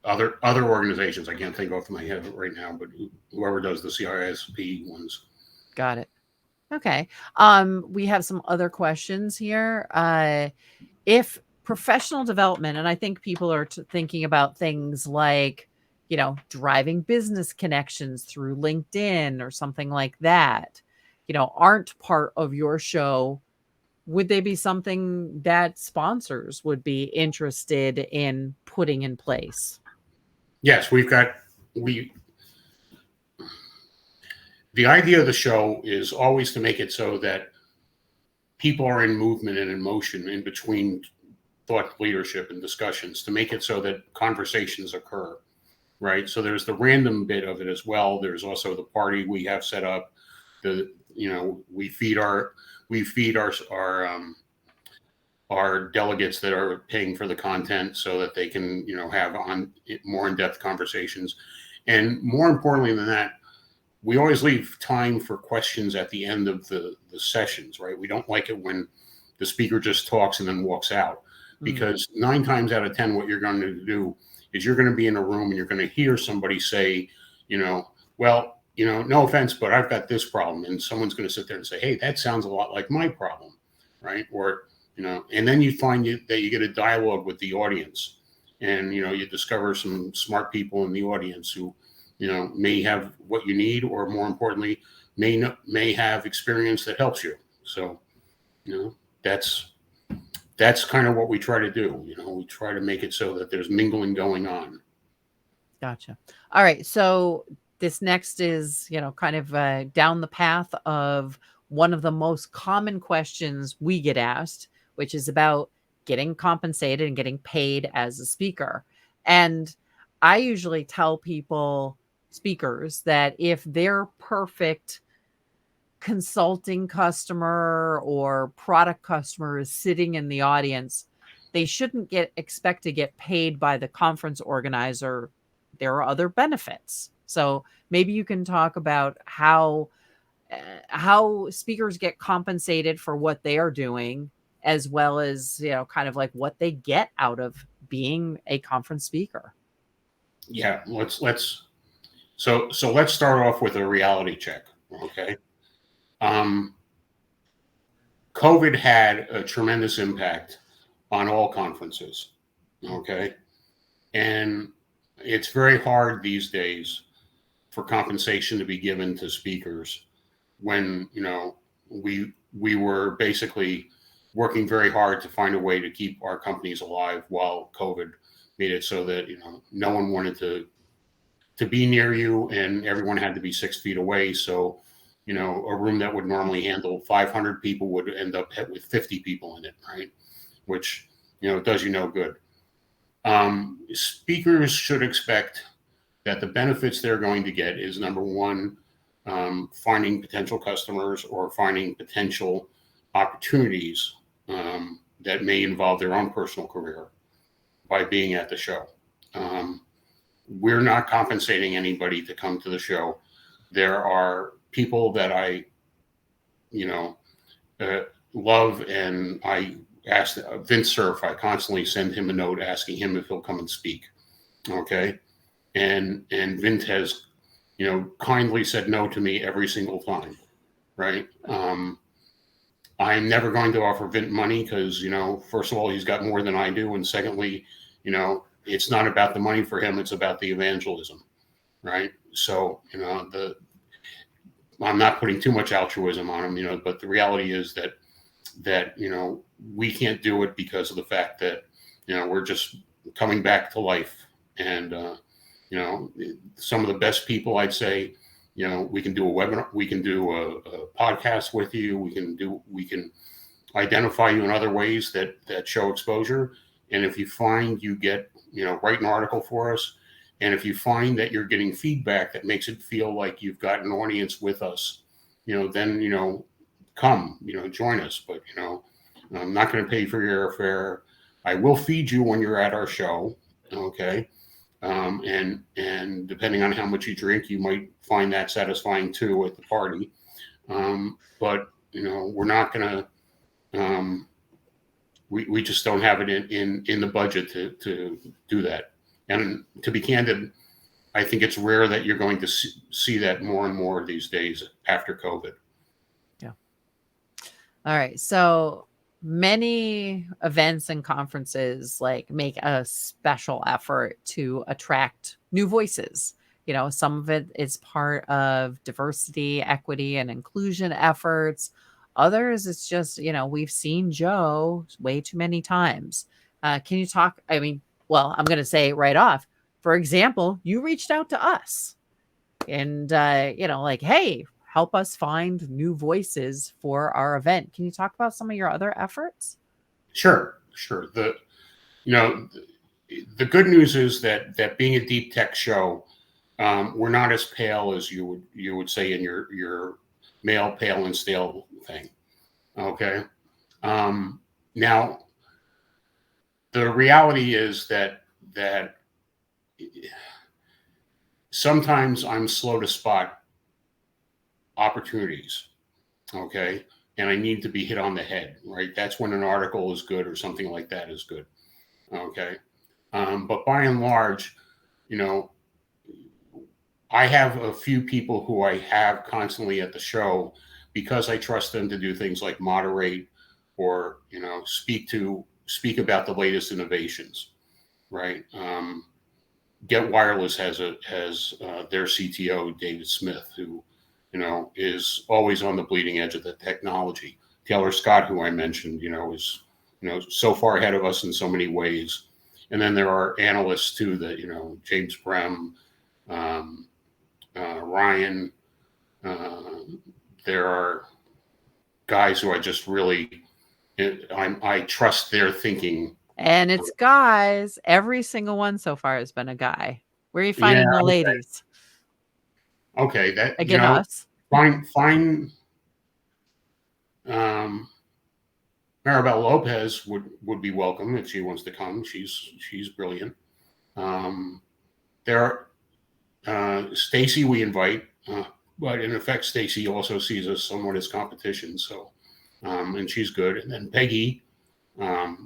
other organizations. I can't think off my head right now, but whoever does the CISP ones. Got it. Okay. We have some other questions here. If professional development, and I think people are thinking about things like, driving business connections through LinkedIn or something like that, aren't part of your show, would they be something that sponsors would be interested in putting in place? Yes, the idea of the show is always to make it so that people are in movement and in motion in between thought leadership and discussions, to make it so that conversations occur, right? So there's the random bit of it as well. There's also the party we have set up. We feed our delegates that are paying for the content so that they can have more in-depth conversations. And more importantly than that, we always leave time for questions at the end of the sessions, right? We don't like it when the speaker just talks and then walks out, because 9 times out of 10, what you're going to do is you're going to be in a room and you're going to hear somebody say, well, no offense, but I've got this problem. And someone's going to sit there and say, hey, that sounds a lot like my problem, right? Or, and then you find that you get a dialogue with the audience, and, you discover some smart people in the audience who, may have what you need, or more importantly, may have experience that helps you. So, that's kind of what we try to do. We try to make it so that there's mingling going on. Gotcha. All right. So this next is, kind of down the path of one of the most common questions we get asked, which is about getting compensated and getting paid as a speaker. And I usually tell speakers that if their perfect consulting customer or product customer is sitting in the audience, they shouldn't expect to get paid by the conference organizer. There are other benefits. So maybe you can talk about how speakers get compensated for what they are doing, as well as, kind of like what they get out of being a conference speaker. Yeah, so let's start off with a reality check. Okay. COVID had a tremendous impact on all conferences. Okay. And it's very hard these days for compensation to be given to speakers when, we were basically working very hard to find a way to keep our companies alive while COVID made it so that, no one wanted to be near you, and everyone had to be 6 feet away. So, a room that would normally handle 500 people would end up with 50 people in it, right? Which, does you no good. Speakers should expect that the benefits they're going to get is, number one, finding potential customers or finding potential opportunities that may involve their own personal career by being at the show. We're not compensating anybody to come to the show. There are people that I, love, and I ask Vince Cerf. I constantly send him a note asking him if he'll come and speak. Okay, and Vince has, kindly said no to me every single time. Right. I'm never going to offer Vint money because, first of all, he's got more than I do, and secondly, it's not about the money for him; it's about the evangelism. Right. So, I'm not putting too much altruism on them, but the reality is that we can't do it because of the fact that we're just coming back to life. And some of the best people, I'd say, we can do a webinar, we can do a podcast with you, we can identify you in other ways that show exposure. And if you find you get, write an article for us, and if you find that you're getting feedback that makes it feel like you've got an audience with us, then come, join us. But I'm not going to pay for your airfare. I will feed you when you're at our show, okay? And depending on how much you drink, you might find that satisfying too at the party. But we're not going to. We just don't have it in the budget to do that. And to be candid, I think it's rare that you're going to see that more and more these days after COVID. Yeah. All right. So many events and conferences make a special effort to attract new voices. Some of it is part of diversity, equity, and inclusion efforts. Others, it's just, we've seen Joe way too many times. Can you talk? I mean, well, I'm going to say right off, for example, you reached out to us and, hey, help us find new voices for our event. Can you talk about some of your other efforts? Sure. The good news is that being a deep tech show, we're not as pale as you would say in your male pale and stale thing. Okay. Now the reality is that sometimes I'm slow to spot opportunities. Okay. And I need to be hit on the head, right? That's when an article is good or something like that is good. Okay. But by and large, I have a few people who I have constantly at the show because I trust them to do things like moderate or, speak about the latest innovations, right? Get Wireless has their CTO, David Smith, who, is always on the bleeding edge of the technology. Taylor Scott, who I mentioned, is, so far ahead of us in so many ways. And then there are analysts too that, James Brem, Ryan, there are guys who I just really, I trust their thinking. And it's guys. Every single one so far has been a guy. Where are you finding the ladies? Okay, that again, us. Fine. Maribel Lopez would be welcome if she wants to come. She's brilliant. There are Stacy we invite, but in effect, Stacy also sees us somewhat as competition. So, and she's good. And then Peggy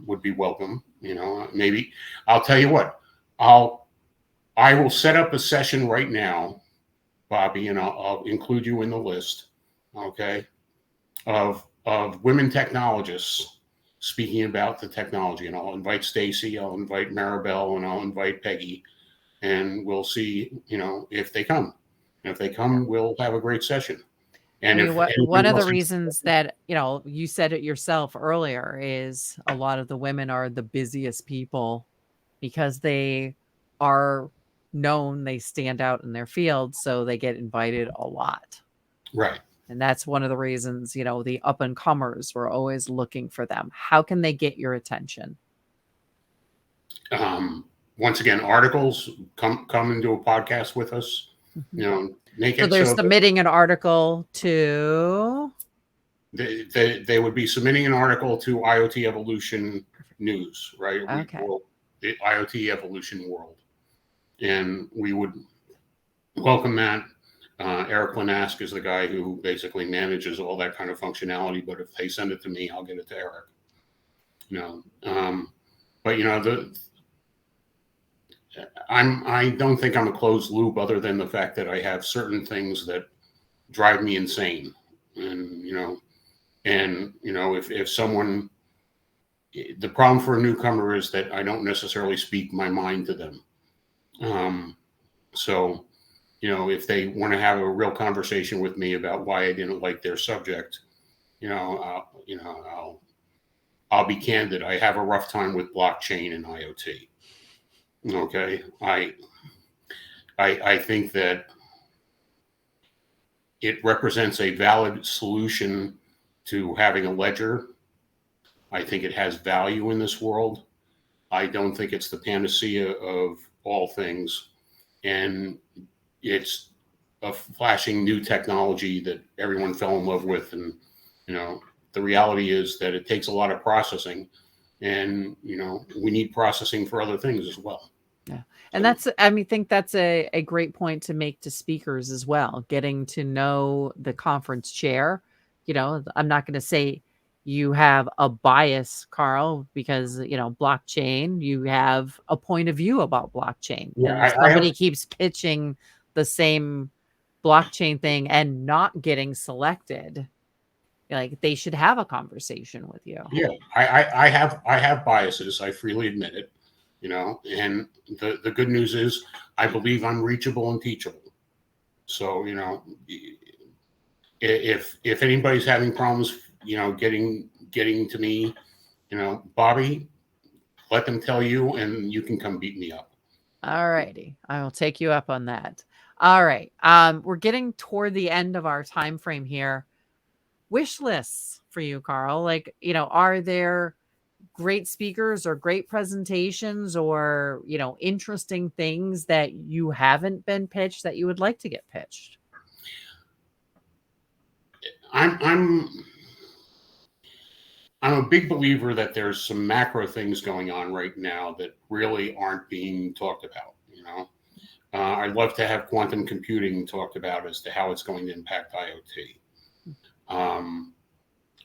would be welcome. Maybe I'll tell you what. I will set up a session right now, Bobby, and I'll include you in the list, okay, of women technologists speaking about the technology. And I'll invite Stacy, I'll invite Maribel, and I'll invite Peggy, and we'll see, if they come. And if they come, we'll have a great session. And one of the reasons that, you said it yourself earlier is a lot of the women are the busiest people because they are known, they stand out in their field, so they get invited a lot. Right. And that's one of the reasons, the up and comers, we're always looking for them. How can they get your attention? Once again, articles, come and do a podcast with us. Make it so they're submitting an article to. They would be submitting an article to IoT Evolution News, right? Okay. The IoT Evolution World. And we would welcome that. Eric Lanask is the guy who basically manages all that kind of functionality. But if they send it to me, I'll get it to Eric. But I don't think I'm a closed loop, other than the fact that I have certain things that drive me insane. And if someone, the problem for a newcomer is that I don't necessarily speak my mind to them. So if they want to have a real conversation with me about why I didn't like their subject, I'll be candid. I have a rough time with blockchain and IoT. Okay, I think that it represents a valid solution to having a ledger. I think it has value in this world. I don't think it's the panacea of all things, and it's a flashing new technology that everyone fell in love with. And the reality is that it takes a lot of processing, and we need processing for other things as well. Yeah. And So, think that's a great point to make to speakers as well, getting to know the conference chair. I'm not going to say you have a bias, Carl, because, blockchain, you have a point of view about blockchain. yeah, And if I have. somebody keeps pitching the same blockchain thing and not getting selected, like they should have a conversation with you. Yeah, I have biases. I freely admit it. And the good news is I believe I'm reachable and teachable. So if anybody's having problems, getting to me, Bobby, let them tell you, and you can come beat me up. All righty. I will take you up on that. All right. We're getting toward the end of our time frame here. Wish lists for you, Carl. Like, are there great speakers or great presentations or, interesting things that you haven't been pitched that you would like to get pitched? I'm I'm a big believer that there's some macro things going on right now that really aren't being talked about. I'd love to have quantum computing talked about as to how it's going to impact IoT. Um,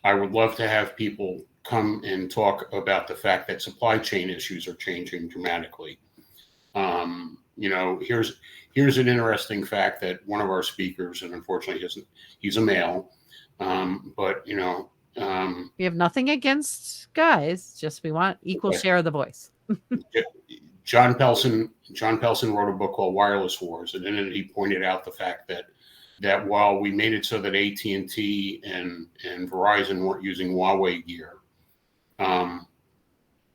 I would love to have people come and talk about the fact that supply chain issues are changing dramatically. Here's an interesting fact that one of our speakers, and unfortunately he's a male, but We have nothing against guys, just we want equal share of the voice. John Pelson wrote a book called Wireless Wars, and in it he pointed out the fact that while we made it so that AT&T and Verizon weren't using Huawei gear,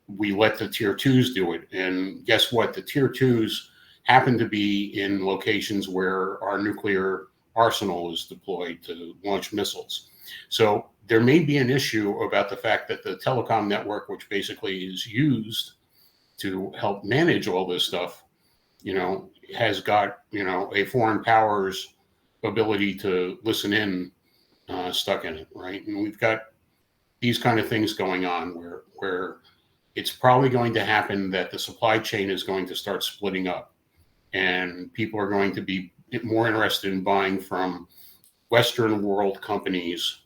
we let the tier twos do it. And guess what? The tier twos happen to be in locations where our nuclear arsenal is deployed to launch missiles. So there may be an issue about the fact that the telecom network, which basically is used to help manage all this stuff, has got, a foreign power's ability to listen in stuck in it, right? And we've got these kind of things going on where it's probably going to happen that the supply chain is going to start splitting up, and people are going to be more interested in buying from Western world companies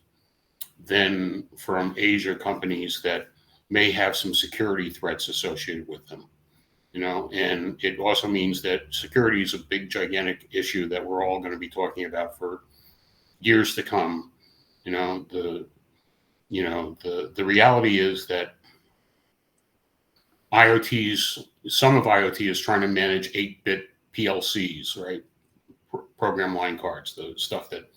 than from Asia companies that may have some security threats associated with them. And it also means that security is a big, gigantic issue that we're all going to be talking about for years to come. The reality is that some of IoT is trying to manage 8-bit PLCs, right? Program line cards, the stuff that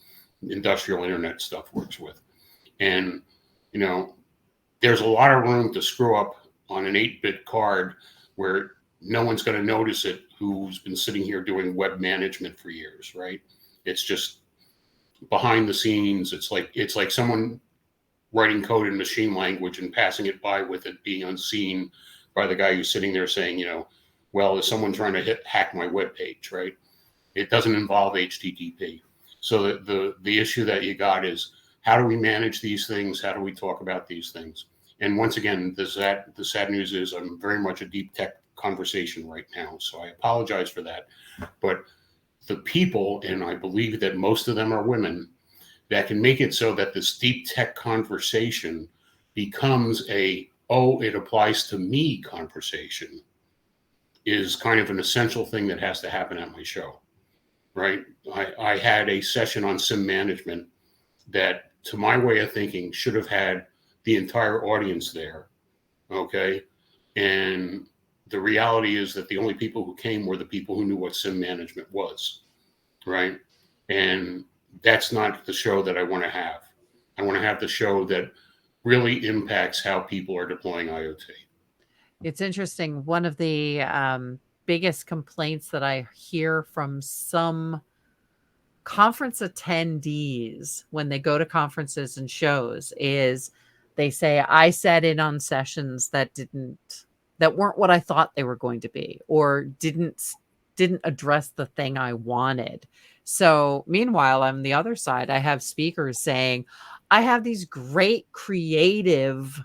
industrial internet stuff works with. And, there's a lot of room to screw up on an 8-bit card where no one's going to notice it who's been sitting here doing web management for years, right? It's just behind the scenes. It's like someone writing code in machine language and passing it by with it being unseen by the guy who's sitting there saying, well, is someone trying to hack my web page, right? It doesn't involve HTTP. So the issue that you got is, how do we manage these things? How do we talk about these things? And once again, the sad news is I'm very much a deep tech conversation right now. So I apologize for that. But the people, and I believe that most of them are women, that can make it so that this deep tech conversation becomes it applies to me conversation, is kind of an essential thing that has to happen at my show, right? I had a session on SIM management that, to my way of thinking, should have had the entire audience there, okay? And the reality is that the only people who came were the people who knew what SIM management was. right? And that's not the show that I want to have. I want to have the show that really impacts how people are deploying IoT. It's interesting. One of the biggest complaints that I hear from some conference attendees when they go to conferences and shows is they say, I sat in on sessions that weren't what I thought they were going to be, or didn't address the thing I wanted. So meanwhile, on the other side, I have speakers saying, I have these great creative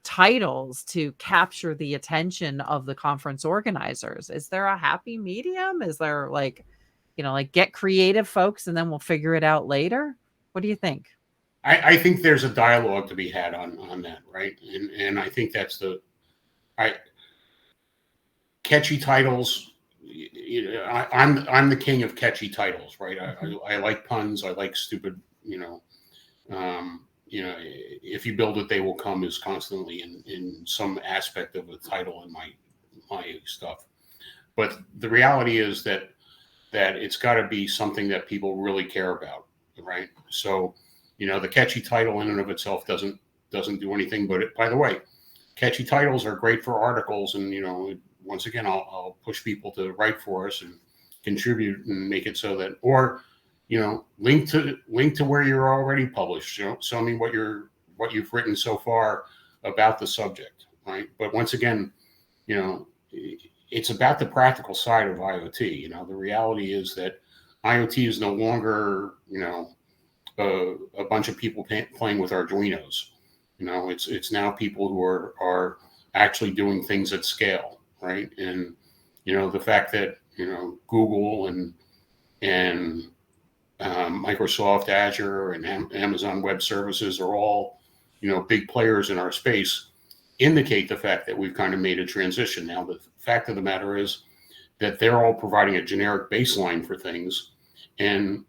titles to capture the attention of the conference organizers. Is there a happy medium? Is there like, like get creative, folks, and then we'll figure it out later? What do you think? I think there's a dialogue to be had on that, right? And I think that's I catchy titles. I'm the king of catchy titles, right? I like puns. I like stupid, if you build it, they will come is constantly in some aspect of a title in my stuff. But the reality is that it's got to be something that people really care about, right? So, the catchy title in and of itself doesn't do anything. But by the way, catchy titles are great for articles, and once again, I'll push people to write for us and contribute and make it so that, or link to where you're already published. Show me what you've written so far about the subject, right? But once again, it's about the practical side of IoT. The reality is that IoT is no longer, a bunch of people playing with Arduinos. It's now people who are actually doing things at scale, right? And the fact that Google and Microsoft Azure and Amazon Web Services are all big players in our space indicate the fact that we've kind of made a transition. Now, the fact of the matter is that they're all providing a generic baseline for things, and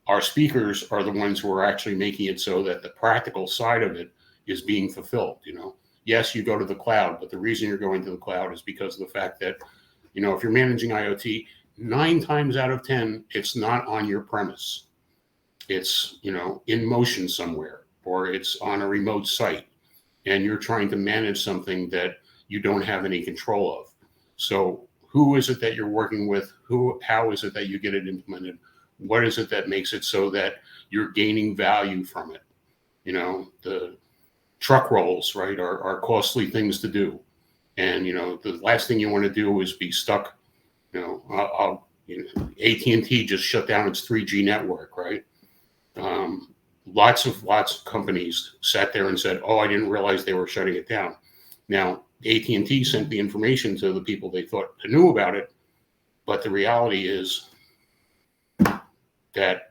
our speakers are the ones who are actually making it so that the practical side of it is being fulfilled. Yes, you go to the cloud, but the reason you're going to the cloud is because of the fact that if you're managing IoT, 9 times out of 10, it's not on your premise. It's in motion somewhere, or it's on a remote site, and you're trying to manage something that you don't have any control of. So who is it that you're working with? How is it that you get it implemented? What is it that makes it so that you're gaining value from it? The truck rolls, right, are costly things to do. And, the last thing you want to do is be stuck. AT&T just shut down its 3G network, right? Lots of companies sat there and said, "Oh, I didn't realize they were shutting it down." Now, AT&T sent the information to the people they thought knew about it, but the reality is that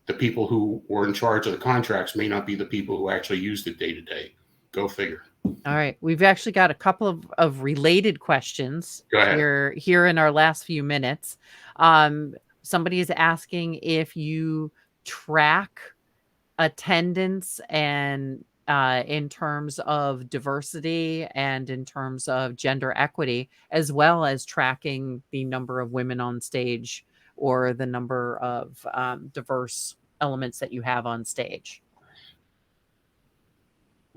the people who were in charge of the contracts may not be the people who actually used it day to day. Go figure. All right. We've actually got a couple of related questions Go ahead. here in our last few minutes. Somebody is asking if you track attendance and in terms of diversity and in terms of gender equity, as well as tracking the number of women on stage or the number of diverse elements that you have on stage.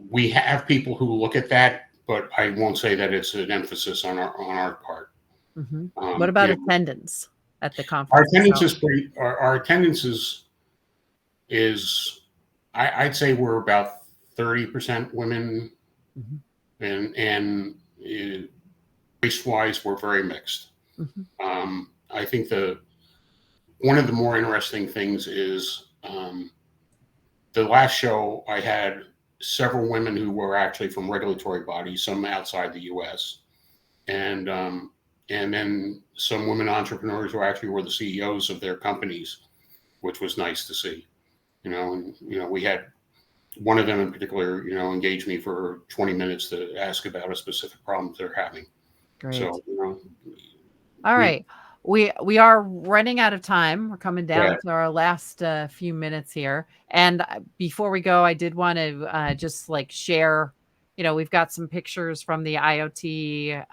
We have people who look at that, but I won't say that it's an emphasis on our part. Mm-hmm. What about attendance at the conference? Our attendance is pretty. Our attendance is I'd say we're about 30% women, and race-wise, we're very mixed. I think one of the more interesting things is the last show I had several women who were actually from regulatory bodies, some outside the U.S., and then some women entrepreneurs who actually were the CEOs of their companies, which was nice to see. We had one of them in particular, engaged me for 20 minutes to ask about a specific problem they're having. Great. So, all right. We are running out of time. We're coming down to our last few minutes here. And before we go, I did want to just share, we've got some pictures from the IoT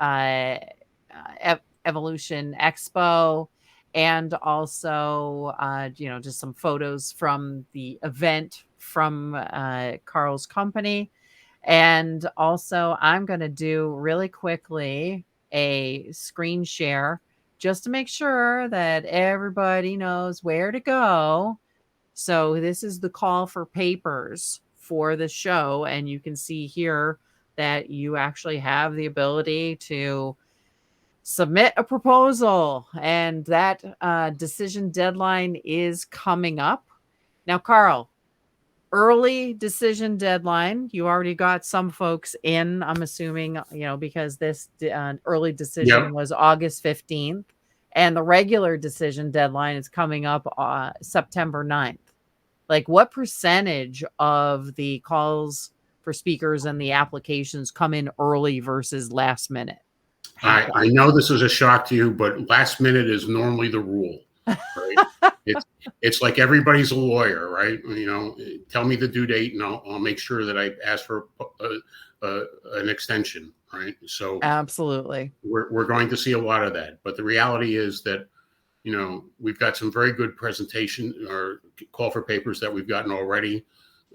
Evolution Expo. and also, just some photos from the event from Carl's company. And also, I'm going to do really quickly a screen share just to make sure that everybody knows where to go. So, this is the call for papers for the show. And you can see here that you actually have the ability to submit a proposal, and that decision deadline is coming up. Now, Carl, early decision deadline. You already got some folks in, I'm assuming, because this early decision Yep. was August 15th, and the regular decision deadline is coming up September 9th. Like, what percentage of the calls for speakers and the applications come in early versus last minute? I know this is a shock to you, but last minute is normally the rule, right? It's it's like everybody's a lawyer, right? Tell me the due date, and I'll make sure that I ask for an extension, right? So Absolutely. we're going to see a lot of that, but the reality is that we've got some very good presentation or call for papers that we've gotten already.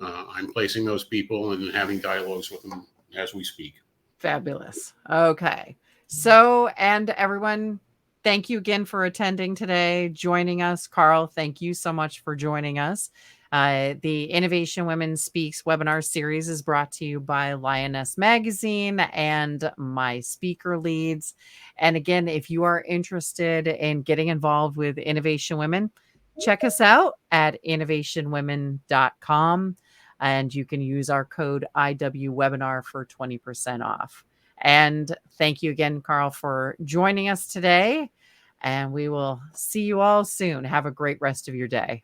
I'm placing those people and having dialogues with them as we speak. Fabulous. Okay. So, and everyone, thank you again for attending today, joining us. Carl, thank you so much for joining us. The Innovation Women Speaks webinar series is brought to you by Lioness Magazine and my speaker leads. And again, if you are interested in getting involved with Innovation Women, check us out at innovationwomen.com. And you can use our code IWWebinar for 20% off. And thank you again, Carl, for joining us today. And we will see you all soon. Have a great rest of your day.